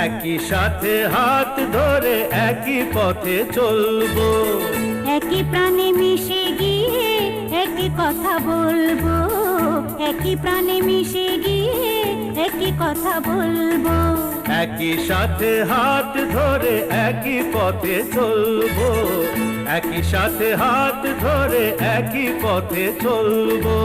একই সাথে হাত ধরে একই পথে চলবো, একই প্রাণে মিশে গিয়ে একই কথা বলবো, একই প্রাণে মিশে গিয়ে একই কথা বলবো। একই সাথে হাত ধরে একই পথে চলবো, একই সাথে হাত ধরে একই পথে চলবো।